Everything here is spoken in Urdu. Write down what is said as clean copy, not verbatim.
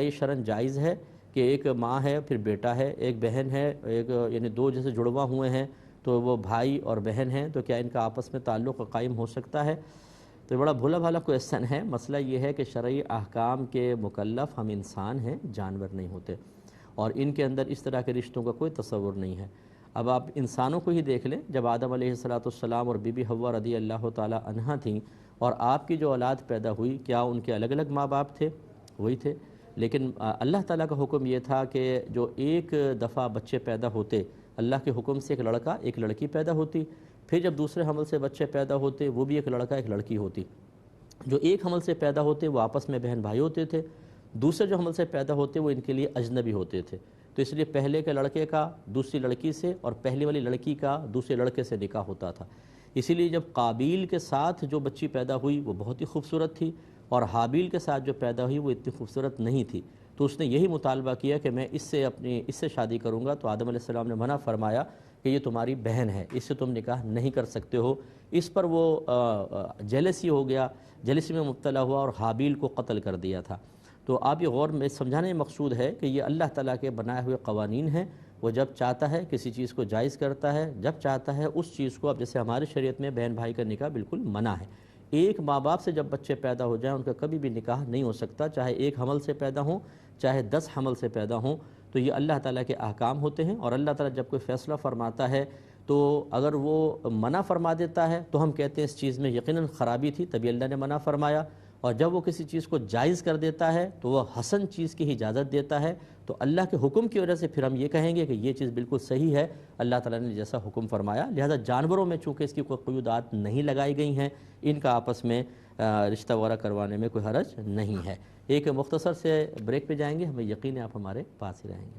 یہ شرعاً جائز ہے کہ ایک ماں ہے پھر بیٹا ہے، ایک بہن ہے، ایک یعنی دو جیسے جڑواں ہوئے ہیں تو وہ بھائی اور بہن ہیں، تو کیا ان کا آپس میں تعلق قائم ہو سکتا ہے؟ تو یہ بڑا بھولا بھالا کویسچن ہے۔ مسئلہ یہ ہے کہ شرعی احکام کے مکلف ہم انسان ہیں، جانور نہیں ہوتے، اور ان کے اندر اس طرح کے رشتوں کا کوئی تصور نہیں ہے۔ اب آپ انسانوں کو ہی دیکھ لیں، جب آدم علیہ السلام اور بی بی حوا رضی اللہ تعالی عنہا تھیں اور آپ کی جو اولاد پیدا ہوئی، کیا ان کے الگ الگ ماں باپ تھے؟ وہی تھے، لیکن اللہ تعالیٰ کا حکم یہ تھا کہ جو ایک دفعہ بچے پیدا ہوتے، اللہ کے حکم سے ایک لڑکا ایک لڑکی پیدا ہوتی، پھر جب دوسرے حمل سے بچے پیدا ہوتے وہ بھی ایک لڑکا ایک لڑکی ہوتی۔ جو ایک حمل سے پیدا ہوتے وہ آپس میں بہن بھائی ہوتے تھے، دوسرے جو حمل سے پیدا ہوتے وہ ان کے لیے اجنبی ہوتے تھے، تو اس لیے پہلے کے لڑکے کا دوسری لڑکی سے اور پہلی والی لڑکی کا دوسرے لڑکے سے نکاح ہوتا تھا۔ اسی لیے جب قابیل کے ساتھ جو بچی پیدا ہوئی وہ بہت ہی خوبصورت تھی، اور حابیل کے ساتھ جو پیدا ہوئی وہ اتنی خوبصورت نہیں تھی، تو اس نے یہی مطالبہ کیا کہ میں اس سے شادی کروں گا، تو آدم علیہ السلام نے منع فرمایا کہ یہ تمہاری بہن ہے، اس سے تم نکاح نہیں کر سکتے ہو۔ اس پر وہ جیلسی ہو گیا، جیلسی میں مبتلا ہوا اور حابیل کو قتل کر دیا تھا۔ تو آپ یہ غور میں سمجھانے میں مقصود ہے کہ یہ اللہ تعالیٰ کے بنائے ہوئے قوانین ہیں، وہ جب چاہتا ہے کسی چیز کو جائز کرتا ہے، جب چاہتا ہے اس چیز کو، اب جیسے ہماری شریعت میں بہن بھائی کا نکاح بالکل منع ہے۔ ایک ماں باپ سے جب بچے پیدا ہو جائیں ان کا کبھی بھی نکاح نہیں ہو سکتا، چاہے ایک حمل سے پیدا ہوں چاہے 10 حمل سے پیدا ہوں، تو یہ اللہ تعالیٰ کے احکام ہوتے ہیں، اور اللہ تعالیٰ جب کوئی فیصلہ فرماتا ہے تو اگر وہ منع فرما دیتا ہے تو ہم کہتے ہیں اس چیز میں یقیناً خرابی تھی تبھی اللہ نے منع فرمایا، اور جب وہ کسی چیز کو جائز کر دیتا ہے تو وہ حسن چیز کی اجازت دیتا ہے، تو اللہ کے حکم کی وجہ سے پھر ہم یہ کہیں گے کہ یہ چیز بالکل صحیح ہے، اللہ تعالیٰ نے جیسا حکم فرمایا۔ لہذا جانوروں میں چونکہ اس کی کوئی قیودات نہیں لگائی گئی ہیں، ان کا آپس میں رشتہ وغیرہ کروانے میں کوئی حرج نہیں ہے۔ ایک مختصر سے بریک پہ جائیں گے، ہمیں یقین ہے آپ ہمارے پاس ہی رہیں گے۔